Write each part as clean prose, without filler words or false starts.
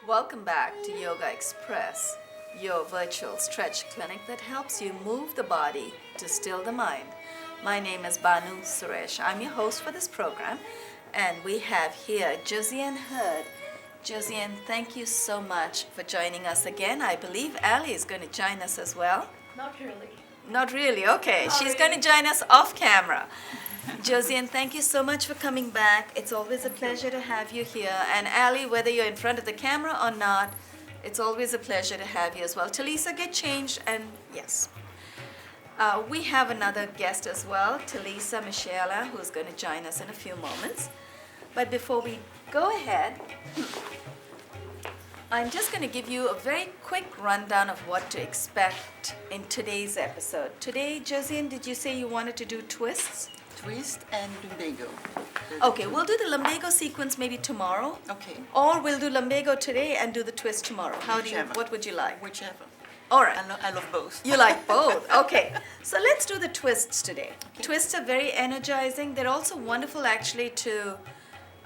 Welcome back to Yogaxpress, your virtual stretch clinic that helps you move the body to still the mind. My name is Banu Suresh. I'm your host for this program, and we have here Josiane Hurd. Josiane, thank you so much for joining us again. I believe Ali is going to join us as well. Not really. Not really, okay. Not She's really. going to join us off camera. Josiane, thank you so much for coming back. It's always a pleasure to have you here. And Ali, whether you're in front of the camera or not, it's always a pleasure to have you as well. Talisa, get changed, and yes. We have another guest as well, Talisa Michela, who's going to join us in a few moments. But before we go ahead, I'm just going to give you a very quick rundown of what to expect in today's episode. Today, Josiane, did you say you wanted to do twists? Twist and lumbago. Okay, we'll do the lumbago sequence maybe tomorrow. Okay. Or we'll do lumbago today and do the twist tomorrow. Whichever. What would you like? Whichever. All right. I love both. You like both? Okay. So let's do the twists today. Okay. Twists are very energizing. They're also wonderful actually to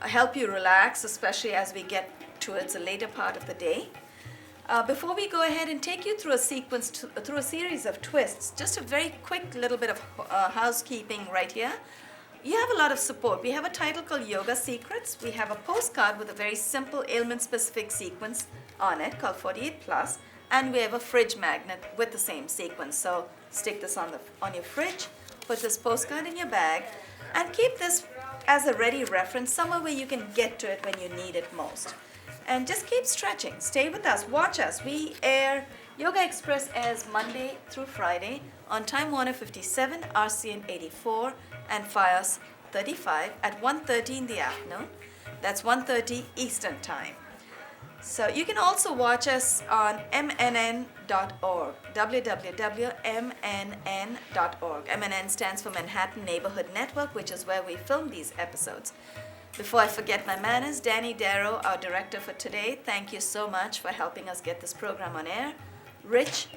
help you relax, especially as we get towards the later part of the day. Before we go ahead and take you through a through a series of twists, just a very quick little bit of housekeeping right here. You have a lot of support. We have a title called Yoga Secrets. We have a postcard with a very simple ailment-specific sequence on it called 48 Plus, and we have a fridge magnet with the same sequence. So stick this on your fridge, put this postcard in your bag, and keep this as a ready reference somewhere where you can get to it when you need it most. And just keep stretching. Stay with us. Watch us. We air, Yogaxpress airs Monday through Friday on Time Warner 57, RCN 84, and FiOS 35 at 1:30 in the afternoon. That's 1:30 Eastern Time. So you can also watch us on mnn.org, www.mnn.org. MNN stands for Manhattan Neighborhood Network, which is where we film these episodes. Before I forget my manners, Danny Darrow, our director for today, thank you so much for helping us get this program on air. Rich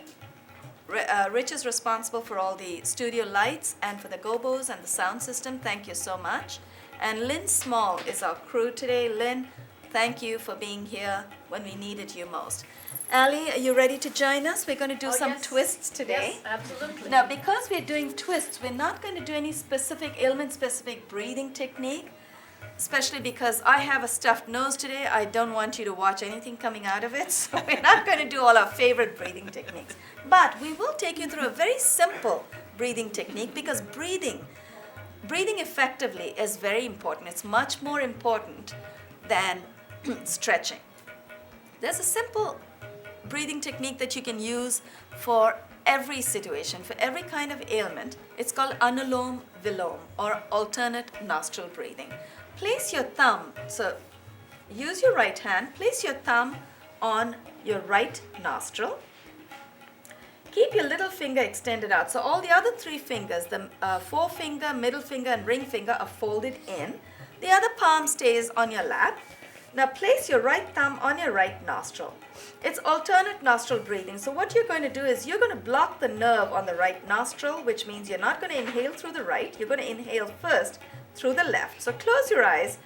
is responsible for all the studio lights and for the gobos and the sound system. Thank you so much. And Lynn Small is our crew today. Lynn, thank you for being here when we needed you most. Ali, are you ready to join us? We're going to do some yes. twists today. Yes, absolutely. Now, because we're doing twists, we're not going to do any ailment-specific breathing technique, especially because I have a stuffed nose today. I don't want you to watch anything coming out of it, so we're not going to do all our favorite breathing techniques. But we will take you through a very simple breathing technique because breathing effectively is very important. It's much more important than stretching. There's a simple breathing technique that you can use for every situation, for every kind of ailment. It's called Anulom Vilom, or alternate nostril breathing. Place your thumb, so use your right hand, place your thumb on your right nostril. Keep your little finger extended out. So all the other three fingers, the forefinger, middle finger, and ring finger are folded in. The other palm stays on your lap. Now place your right thumb on your right nostril. It's alternate nostril breathing. So what you're going to do is you're going to block the nerve on the right nostril, which means you're not going to inhale through the right. You're going to inhale first through the left. So close your eyes,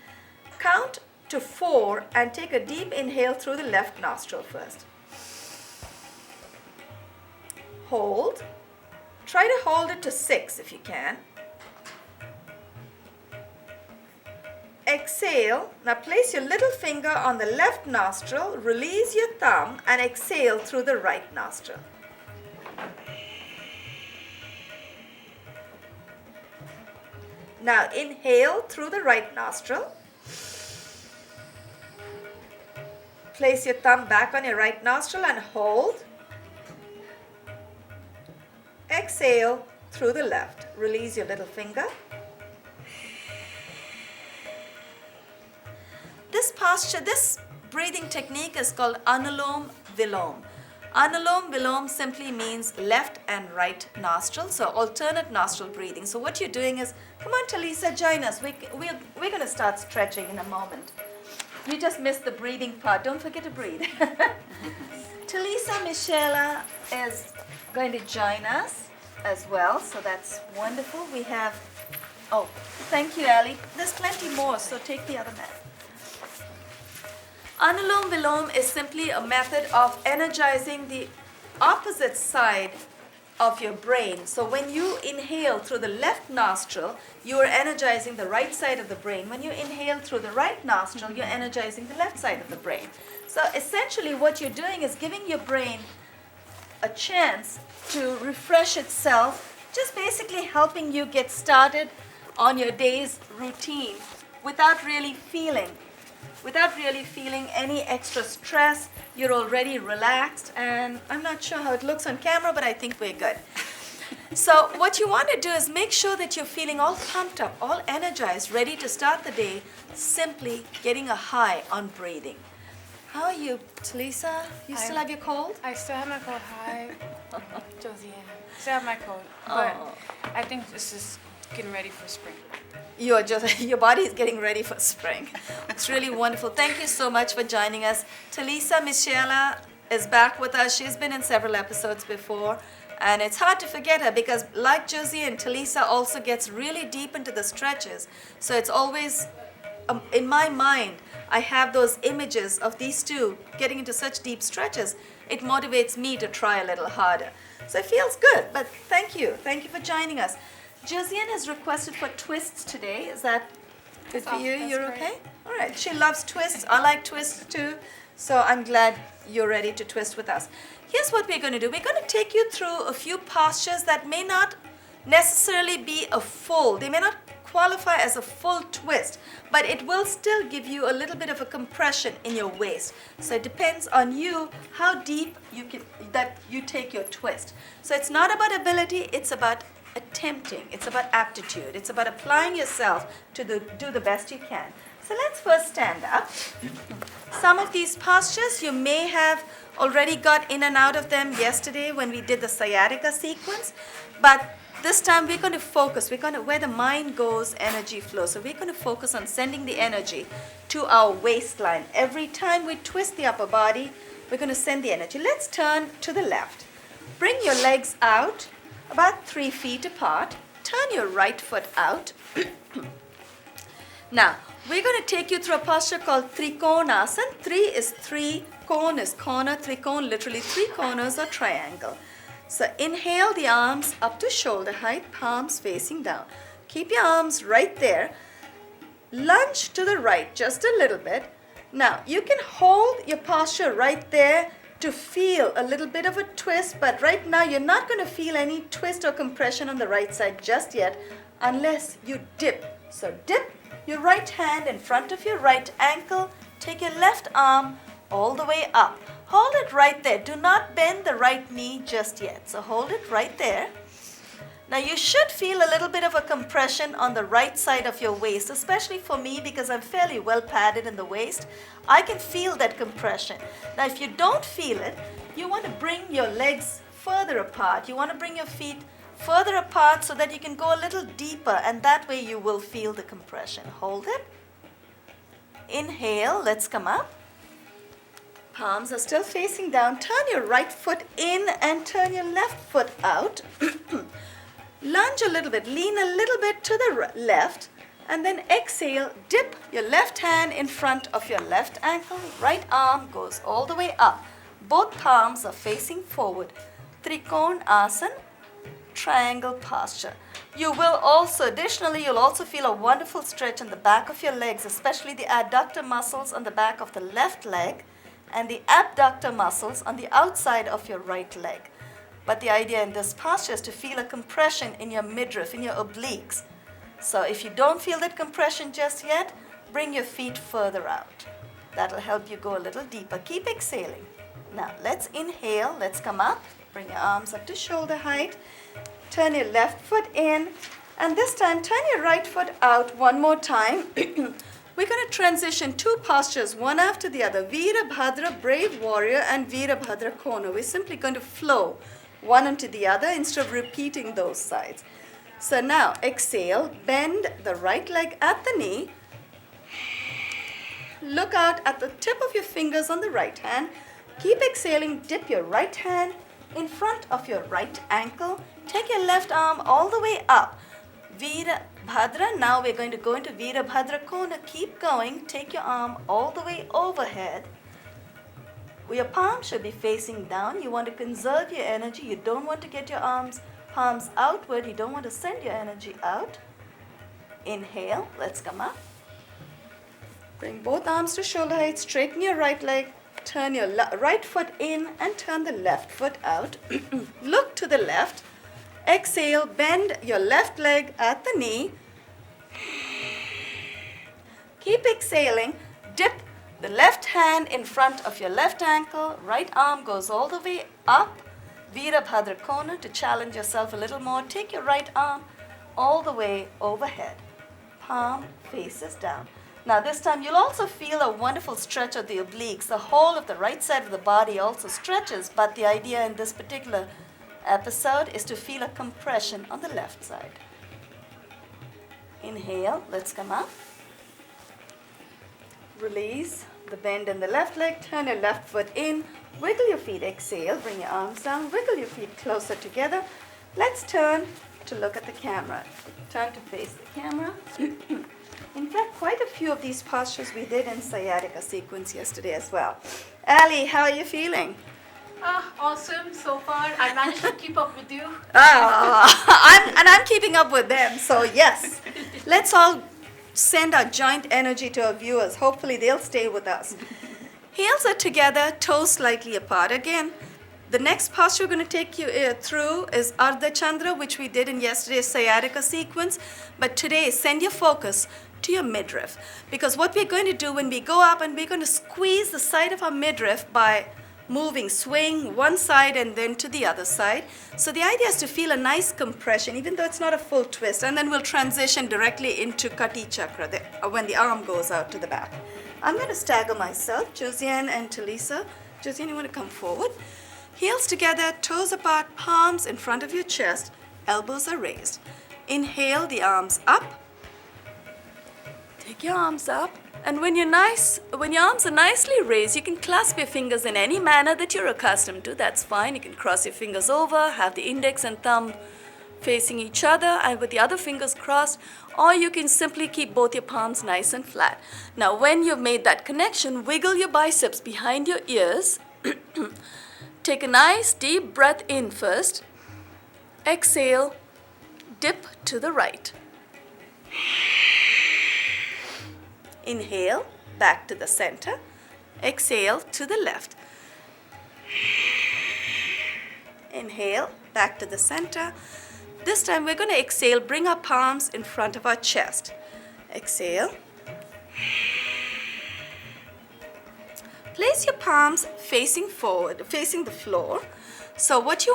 count to 4, and take a deep inhale through the left nostril first. Hold. Try to hold it to 6 if you can. Exhale. Now place your little finger on the left nostril, release your thumb, and exhale through the right nostril. Now inhale through the right nostril. Place your thumb back on your right nostril and hold. exhale through the left. Release your little finger. This posture, this breathing technique is called Anulom Vilom. Anulom Vilom simply means left and right nostril, so alternate nostril breathing. So what you're doing is, come on Talisa, join us. We're going to start stretching in a moment. You just missed the breathing part. Don't forget to breathe. Talisa Michela is going to join us as well, so that's wonderful. We have, oh, thank you, Ali. There's plenty more, so take the other mat. Anulom Vilom is simply a method of energizing the opposite side of your brain. So when you inhale through the left nostril, you are energizing the right side of the brain. When you inhale through the right nostril, you're energizing the left side of the brain. So essentially what you're doing is giving your brain a chance to refresh itself, just basically helping you get started on your day's routine without really feeling any extra stress. You're already relaxed, and I'm not sure how it looks on camera, but I think we're good. So what you want to do is make sure that you're feeling all pumped up, all energized, ready to start the day, simply getting a high on breathing. How are you, Talisa? You still have your cold? I still have my cold. Hi, Josiane. Still have my cold, but I think this is getting ready for spring. Your body is getting ready for spring. It's really wonderful. Thank you so much for joining us. Talisa Michela is back with us. She's been in several episodes before, and it's hard to forget her because, like Josie and Talisa, also gets really deep into the stretches. So it's always in my mind, I have those images of these two getting into such deep stretches. It motivates me to try a little harder. So it feels good. But thank you for joining us. Josiane has requested for twists today. Is that good for you? You're great. okay? All right. She loves twists. I like twists too. So I'm glad you're ready to twist with us. Here's what we're going to do. We're going to take you through a few postures that may not necessarily be a full. They may not qualify as a full twist, but it will still give you a little bit of a compression in your waist. So it depends on you how deep you take your twist. So it's not about ability. It's about attempting. It's about aptitude. It's about applying yourself to do the best you can. So let's first stand up. Some of these postures you may have already got in and out of them yesterday when we did the sciatica sequence, but this time we're going to focus. Where the mind goes, energy flows. So we're going to focus on sending the energy to our waistline. Every time we twist the upper body, we're going to send the energy. Let's turn to the left. Bring your legs out about 3 feet apart. Turn your right foot out. Now, we're going to take you through a posture called Trikonasana. 3 is 3, kon is corner, Trikon literally 3 corners or triangle. So inhale the arms up to shoulder height, palms facing down. Keep your arms right there. Lunge to the right just a little bit. Now, you can hold your posture right there to feel a little bit of a twist, but right now you're not going to feel any twist or compression on the right side just yet unless you dip. So dip your right hand in front of your right ankle, take your left arm all the way up. Hold it right there. Do not bend the right knee just yet. So hold it right there. Now you should feel a little bit of a compression on the right side of your waist, especially for me because I'm fairly well padded in the waist. I can feel that compression. Now if you don't feel it, you want to bring your legs further apart. You want to bring your feet further apart so that you can go a little deeper, and that way you will feel the compression. Hold it. Inhale, let's come up. Palms are still facing down. Turn your right foot in and turn your left foot out. Lunge a little bit, lean a little bit to the left, and then exhale, dip your left hand in front of your left ankle. Right arm goes all the way up. Both palms are facing forward. Trikonasana, triangle posture. You'll also feel a wonderful stretch in the back of your legs, especially the adductor muscles on the back of the left leg and the abductor muscles on the outside of your right leg. But the idea in this posture is to feel a compression in your midriff, in your obliques. So if you don't feel that compression just yet, bring your feet further out. That'll help you go a little deeper. Keep exhaling. Now let's inhale. Let's come up. Bring your arms up to shoulder height. turn your left foot in, and this time turn your right foot out one more time. We're going to transition two postures, one after the other. Virabhadra, Brave Warrior, and Virabhadra Kona. We're simply going to flow one into the other instead of repeating those sides. So now, exhale, bend the right leg at the knee. Look out at the tip of your fingers on the right hand. Keep exhaling, dip your right hand in front of your right ankle. Take your left arm all the way up. Virabhadra. Now we're going to go into Virabhadra Kona. Keep going. Take your arm all the way overhead. Your palms should be facing down. You want to conserve your energy. You don't want to get your palms outward. You don't want to send your energy out. Inhale. Let's come up. Bring both arms to shoulder height. Straighten your right leg. Turn your right foot in and turn the left foot out. Look to the left. Exhale, bend your left leg at the knee. Keep exhaling. Dip the left hand in front of your left ankle. Right arm goes all the way up. Virabhadra Kona. To challenge yourself a little more, take your right arm all the way overhead. Palm faces down. Now this time you'll also feel a wonderful stretch of the obliques. The whole of the right side of the body also stretches, but the idea in this particular episode is to feel a compression on the left side. Inhale, let's come up. Release the bend in the left leg, turn your left foot in, wiggle your feet, exhale, bring your arms down, wiggle your feet closer together. Let's turn to look at the camera. Turn to face the camera. In fact, quite a few of these postures we did in sciatica sequence yesterday as well. Ali, how are you feeling? Awesome so far. I managed to keep up with you. I'm keeping up with them, so yes. Let's all send our joint energy to our viewers. Hopefully they'll stay with us. Heels are together, toes slightly apart. Again, the next posture we're going to take you through is Ardha Chandra, which we did in yesterday's sciatica sequence. But today, send your focus to your midriff. Because what we're going to do when we go up, and we're going to squeeze the side of our midriff by moving, swing one side and then to the other side. So the idea is to feel a nice compression, even though it's not a full twist. And then we'll transition directly into Kati Chakra when the arm goes out to the back. I'm going to stagger myself, Josiane and Talisa. Josiane, you want to come forward? Heels together, toes apart, palms in front of your chest, elbows are raised. Inhale the arms up. Take your arms up. And when your arms are nicely raised, you can clasp your fingers in any manner that you're accustomed to. That's fine. You can cross your fingers over, have the index and thumb facing each other and with the other fingers crossed, or you can simply keep both your palms nice and flat. Now, when you've made that connection, wiggle your biceps behind your ears. Take a nice deep breath in first. Exhale, dip to the right. Inhale, back to the center. Exhale to the left. Inhale, back to the center. This time we're going to exhale, bring our palms in front of our chest. Exhale. Place your palms facing forward, facing the floor. So what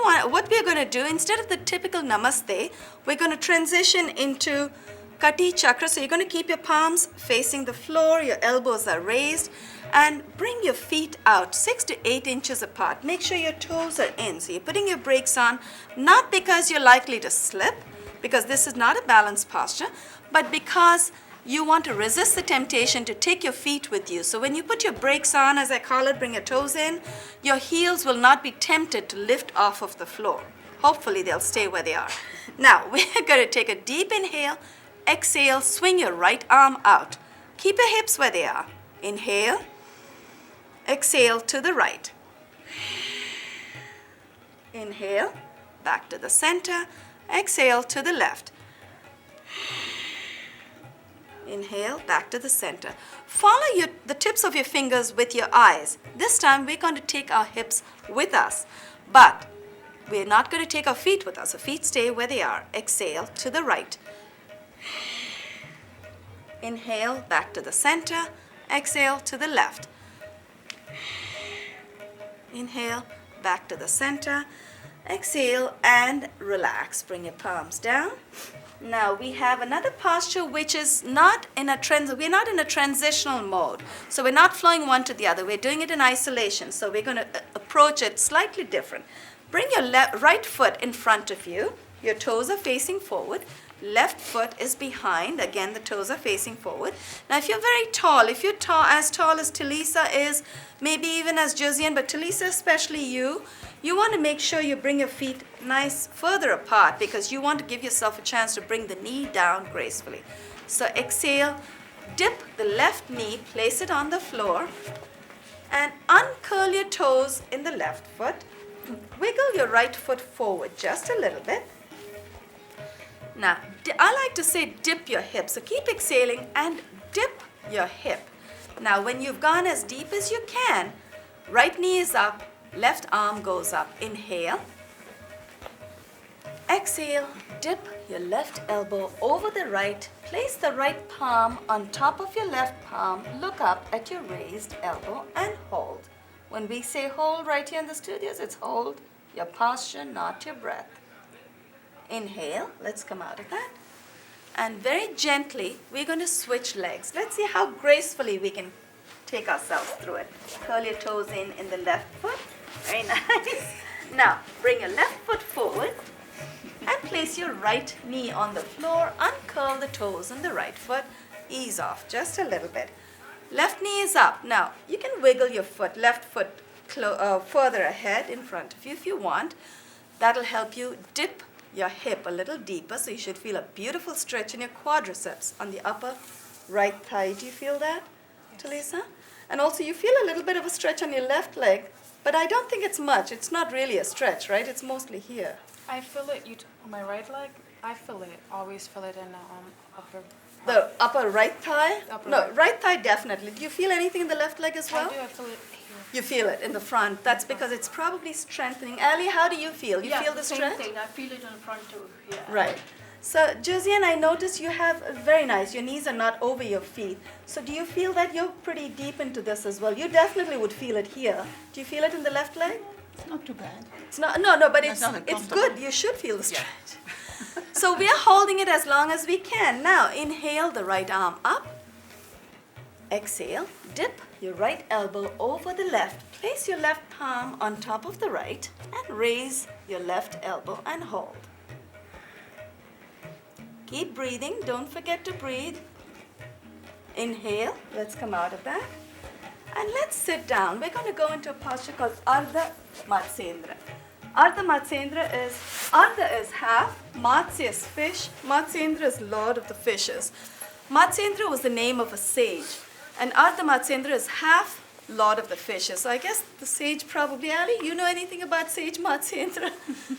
we're going to do, instead of the typical namaste, we're going to transition into Kati Chakra. So you're going to keep your palms facing the floor, your elbows are raised, and bring your feet out 6 to 8 inches apart. Make sure your toes are in. So you're putting your brakes on, not because you're likely to slip, because this is not a balanced posture, but because you want to resist the temptation to take your feet with you. So when you put your brakes on, as I call it, bring your toes in, your heels will not be tempted to lift off of the floor. Hopefully they'll stay where they are. Now we're going to take a deep inhale. Exhale, swing your right arm out. Keep your hips where they are. Inhale. Exhale to the right. Inhale, back to the center. Exhale to the left. Inhale, back to the center. Follow the tips of your fingers with your eyes. This time we're going to take our hips with us, but we're not going to take our feet with us. Our feet stay where they are. Exhale to the right. Inhale, back to the center. Exhale to the left. Inhale, back to the center. Exhale and relax. Bring your palms down. Now we have another posture which is not in a we're not in a transitional mode. So we're not flowing one to the other. We're doing it in isolation. So we're going to approach it slightly different. Bring your right foot in front of you. Your toes are facing forward. Left foot is behind. Again, the toes are facing forward. Now, if you're very tall, if you're as tall as Talisa is, maybe even as Josiane, but Talisa, especially you want to make sure you bring your feet nice further apart because you want to give yourself a chance to bring the knee down gracefully. So exhale, dip the left knee, place it on the floor, and uncurl your toes in the left foot. Wiggle your right foot forward just a little bit. Now, I like to say dip your hip. So keep exhaling and dip your hip. Now, when you've gone as deep as you can, right knee is up, left arm goes up. Inhale. Exhale, dip your left elbow over the right. Place the right palm on top of your left palm. Look up at your raised elbow and hold. When we say hold right here in the studios, it's hold your posture, not your breath. Inhale, let's come out of that. And very gently, we're going to switch legs. Let's see how gracefully we can take ourselves through it. Curl your toes in the left foot. Very nice. Now, bring your left foot forward and place your right knee on the floor. Uncurl the toes in the right foot. Ease off just a little bit. Left knee is up. Now, you can wiggle your foot, left foot further ahead in front of you if you want. That'll help you dip your hip a little deeper, so you should feel a beautiful stretch in your quadriceps on the upper right thigh. Do you feel that, Talisa? And also you feel a little bit of a stretch on your left leg, but I don't think it's much. It's not really a stretch, right? It's mostly here. I feel it on my right leg. I feel it. Always feel it in the upper. The upper right thigh? Upper No, right. right thigh definitely. Do you feel anything in the left leg as well? I do. I feel it here. You feel it in the front. That's because it's probably strengthening. Ali, how do you feel? You Yeah, feel the same stretch? thing. I feel it in the front too. Yeah. Right. So, Josiane, I notice you have very nice. Your knees are not over your feet. So, do you feel that you're pretty deep into this as well? You definitely would feel it here. Do you feel it in the left leg? It's not too bad. It's not. No, but That's not it's uncomfortable. good. You should feel the stretch. So we are holding it as long as we can. Now, inhale the right arm up. Exhale. Dip your right elbow over the left. Place your left palm on top of the right and raise your left elbow and hold. Keep breathing. Don't forget to breathe. Inhale. Let's come out of that. And let's sit down. We're going to go into a posture called Ardha Matsendra. Ardha is half. Matsya is fish. Matsendra is lord of the fishes. Matsendra was the name of a sage. And Ardha Matsendra is half lord of the fishes. So I guess the sage probably, Ali, you know anything about sage Matsendra?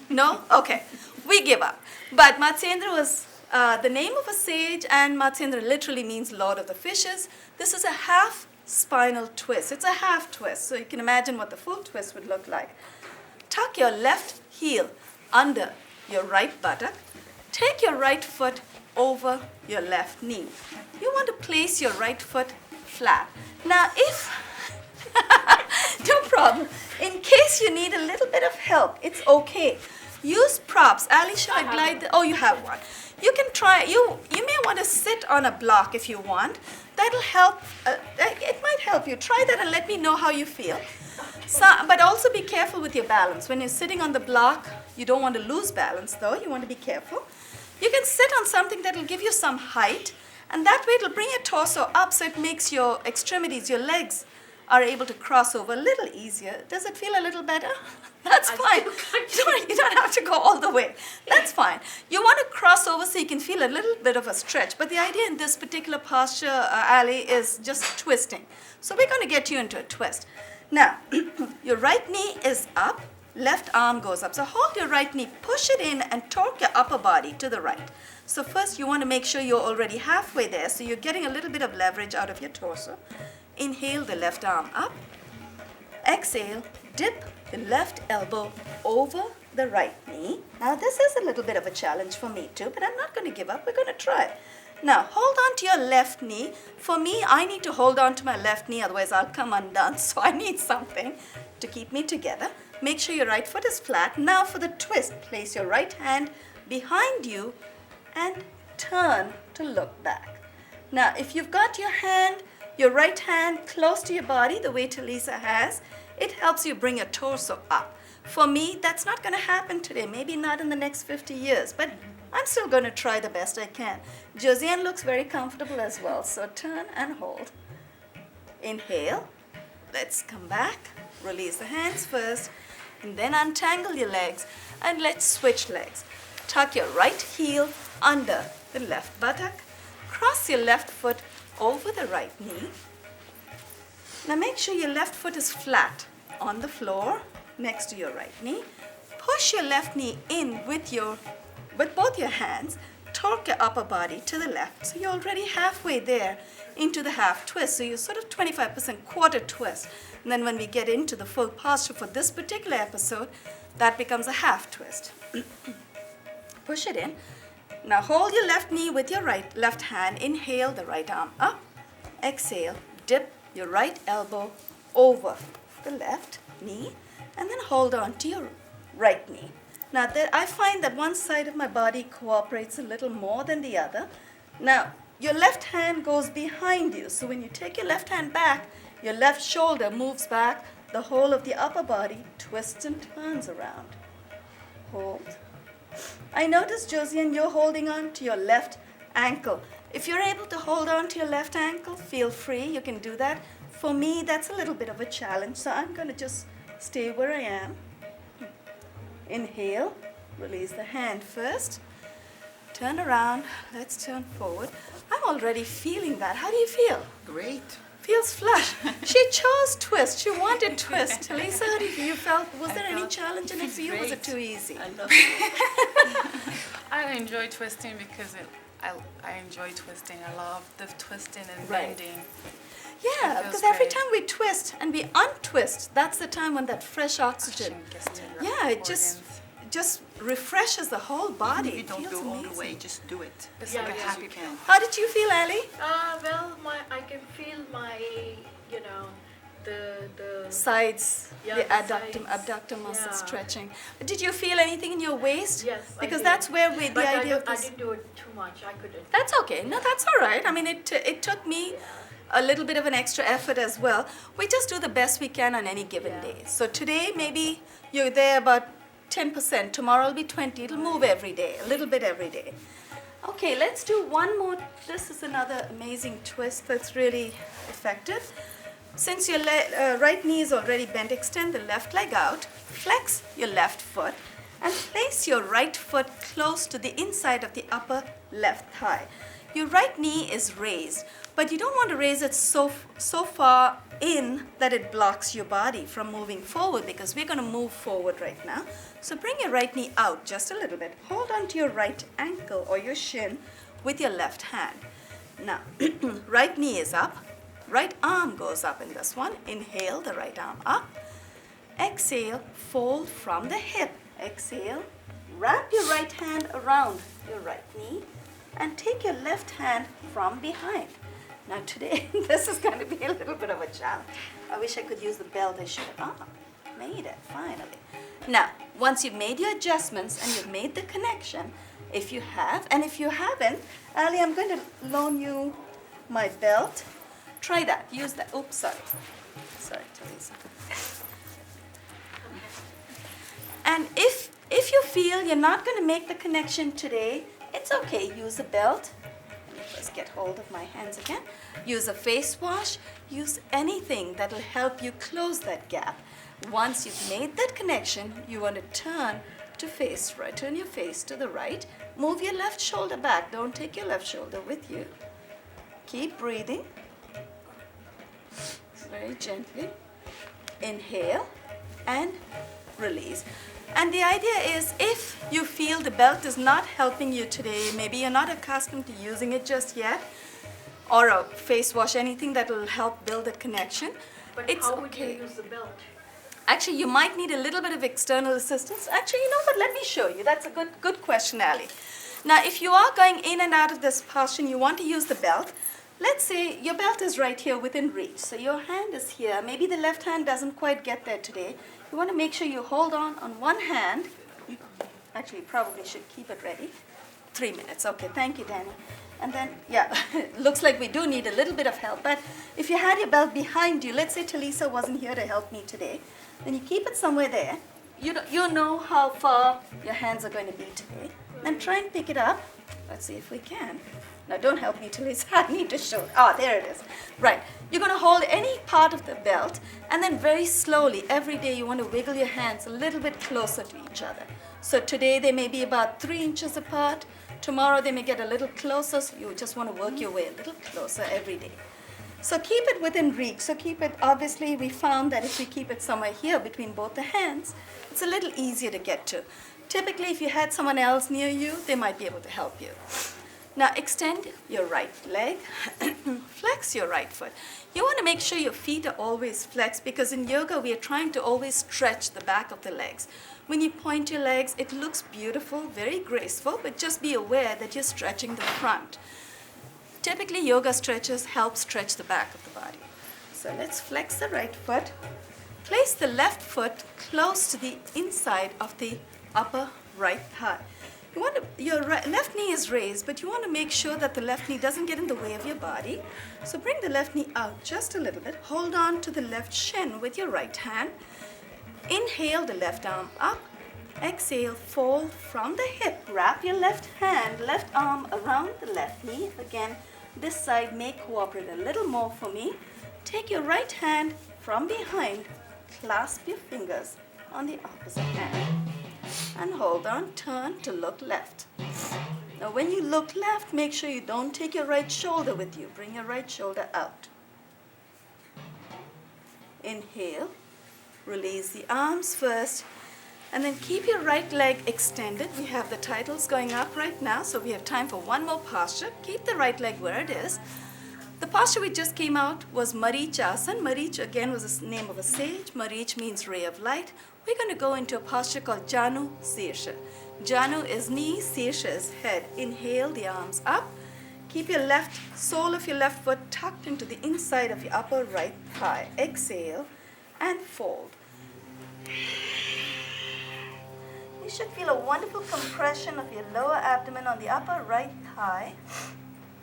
No? Okay. We give up. But Matsendra was the name of a sage, and Matsendra literally means lord of the fishes. This is a half spinal twist. It's a half twist. So you can imagine what the full twist would look like. Tuck your left heel under your right buttock. Take your right foot over your left knee. You want to place your right foot flat. Now, no problem. In case you need a little bit of help, it's okay. Use props. Ali, shall I glide? Oh, you have one. You can try. You may want to sit on a block if you want. That'll help. It might help you. Try that and let me know how you feel. So, but also be careful with your balance. When you're sitting on the block, you don't want to lose balance though. You want to be careful. You can sit on something that will give you some height, and that way it'll bring your torso up so it makes your extremities, your legs, are able to cross over a little easier. Does it feel a little better? That's fine. You don't have to go all the way. That's fine. You want to cross over so you can feel a little bit of a stretch. But the idea in this particular posture, Ali, is just twisting. So we're going to get you into a twist. Now, your right knee is up, left arm goes up. So hold your right knee, push it in, and torque your upper body to the right. So first you want to make sure you're already halfway there, so you're getting a little bit of leverage out of your torso. Inhale the left arm up. Exhale, dip the left elbow over the right knee. Now this is a little bit of a challenge for me too, but I'm not going to give up. We're going to try. Now, hold on to your left knee. For me, I need to hold on to my left knee, otherwise I'll come undone. So I need something to keep me together. Make sure your right foot is flat. Now for the twist, place your right hand behind you and turn to look back. Now, if you've got your right hand close to your body, the way Talisa has, it helps you bring your torso up. For me, that's not going to happen today, maybe not in the next 50 years, but I'm still going to try the best I can. Josiane looks very comfortable as well, so turn and hold. Inhale. Let's come back. Release the hands first, and then untangle your legs, and let's switch legs. Tuck your right heel under the left buttock. Cross your left foot over the right knee. Now make sure your left foot is flat on the floor next to your right knee. Push your left knee in with both your hands. Torque your upper body to the left. So you're already halfway there into the half twist. So you're sort of 25% quarter twist. And then when we get into the full posture for this particular episode, that becomes a half twist. Push it in. Now hold your left knee with your left hand. Inhale the right arm up. Exhale, dip your right elbow over the left knee, and then hold on to your right knee. Now I find that one side of my body cooperates a little more than the other. Now your left hand goes behind you, so when you take your left hand back, your left shoulder moves back, the whole of the upper body twists and turns around. Hold. I notice, Josiane, you're holding on to your left ankle. If you're able to hold on to your left ankle, feel free, you can do that. For me, that's a little bit of a challenge, so I'm going to just stay where I am. Inhale, release the hand first. Turn around, let's turn forward. I'm already feeling that. How do you feel? Great. Feels flush. She chose twist. She wanted twist. Talisa, how did you felt? Was there any challenge in it for you? Was it too easy? I love it. I enjoy twisting because I enjoy twisting. I love the twisting and Right. bending. Yeah, It feels because every great. time we twist and we untwist, that's the time when that fresh oxygen, Gets to the yeah, it just refreshes the whole body. If you It don't feels go all amazing. the way, just do it. It's Yeah, like a yeah. happy You can. How did you feel, Ali? Well, I can feel my, the Sides, Yeah, the the adductor, sides. abductor muscle Yeah. stretching. Did you feel anything in your waist? Yes, I Because did. that's where the But idea of I this. didn't do it too much. I couldn't. That's okay. No, that's all right. I mean, it took me a little bit of an extra effort as well. We just do the best we can on any given Yeah. day. So today, maybe you're there about 10%. Tomorrow will be 20. It'll move every day, a little bit every day. Okay, let's do one more. This is another amazing twist that's really effective. Since your right knee is already bent, extend the left leg out, flex your left foot, and place your right foot close to the inside of the upper left thigh. Your right knee is raised, but you don't want to raise it so far in that it blocks your body from moving forward, because we're going to move forward right now. So bring your right knee out just a little bit. Hold on to your right ankle or your shin with your left hand. Now, right knee is up. Right arm goes up in this one. Inhale the right arm up. Exhale, fold from the hip. Exhale, wrap your right hand around your right knee and take your left hand from behind. Now today, this is going to be a little bit of a challenge. I wish I could use the belt. I should have. Made it, finally. Now, once you've made your adjustments and you've made the connection, if you have, and if you haven't, Ali, I'm going to loan you my belt. Try that. Use that. Oops, sorry. Sorry, Teresa. And if you feel you're not going to make the connection today, it's okay. Use a belt. Let me first get hold of my hands again. Use a face wash. Use anything that will help you close that gap. Once you've made that connection, you want to turn to face right. Turn your face to the right. Move your left shoulder back. Don't take your left shoulder with you. Keep breathing. Very gently. Inhale and release. And the idea is, if you feel the belt is not helping you today, maybe you're not accustomed to using it just yet, or a face wash, anything that will help build that connection, But it's how would okay. you use the belt? Actually, you might need a little bit of external assistance. Actually, you know what? Let me show you. That's a good question, Ali. Now, if you are going in and out of this posture and you want to use the belt, let's say your belt is right here within reach. So your hand is here. Maybe the left hand doesn't quite get there today. You want to make sure you hold on one hand. Actually, you probably should keep it ready. 3 minutes. Okay, thank you, Danny. And then, yeah, looks like we do need a little bit of help. But if you had your belt behind you, let's say Talisa wasn't here to help me today, then you keep it somewhere there. You know how far your hands are going to be today. Then try and pick it up. Let's see if we can. Now, don't help me, Talisa. I need to show it. Ah, there it is. Right. You're going to hold any part of the belt, and then very slowly, every day, you want to wiggle your hands a little bit closer to each other. So today, they may be about 3 inches apart. Tomorrow, they may get a little closer. So you just want to work your way a little closer every day. So keep it within reach. So keep it, obviously, we found that if we keep it somewhere here between both the hands, it's a little easier to get to. Typically, if you had someone else near you, they might be able to help you. Now, extend your right leg. Flex your right foot. You want to make sure your feet are always flexed because in yoga, we are trying to always stretch the back of the legs. When you point your legs, it looks beautiful, very graceful, but just be aware that you're stretching the front. Typically, yoga stretches help stretch the back of the body. So let's flex the right foot. Place the left foot close to the inside of the upper right thigh. Your left knee is raised, but you want to make sure that the left knee doesn't get in the way of your body. So bring the left knee out just a little bit. Hold on to the left shin with your right hand. Inhale the left arm up. Exhale, fold from the hip. Wrap your left hand, left arm around the left knee. Again, this side may cooperate a little more for me. Take your right hand from behind. Clasp your fingers on the opposite hand. And hold on, turn to look left. Now when you look left, make sure you don't take your right shoulder with you. Bring your right shoulder out. Inhale, release the arms first, and then keep your right leg extended. We have the titles going up right now, so we have time for one more posture. Keep the right leg where it is. The posture we just came out was Marichasana. Marich again was the name of a sage. Marich means ray of light. We're going to go into a posture called Janu Sirsha. Janu is knee, Sirsha is head. Inhale the arms up. Keep your left sole of your left foot tucked into the inside of your upper right thigh. Exhale and fold. You should feel a wonderful compression of your lower abdomen on the upper right thigh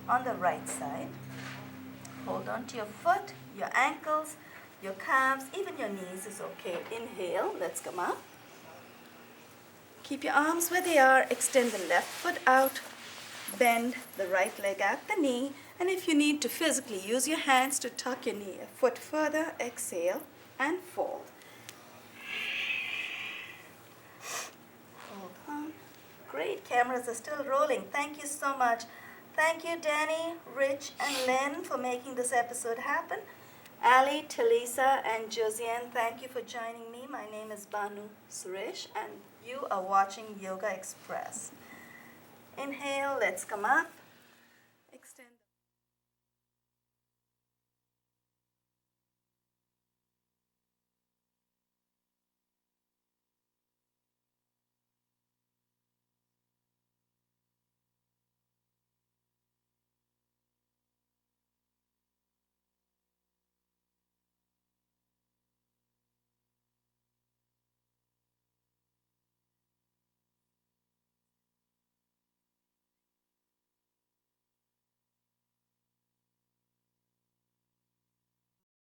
on the right side. Hold on to your foot, your ankles, your calves, even your knees is okay. Inhale, let's come up. Keep your arms where they are. Extend the left foot out. Bend the right leg at the knee. And if you need to physically use your hands to tuck your knee a foot further, exhale and fold. Hold on. Great, cameras are still rolling. Thank you so much. Thank you, Danny, Rich, and Lynn for making this episode happen. Ali, Talisa, and Josiane, thank you for joining me. My name is Banu Suresh, and you are watching Yogaxpress. Inhale, let's come up.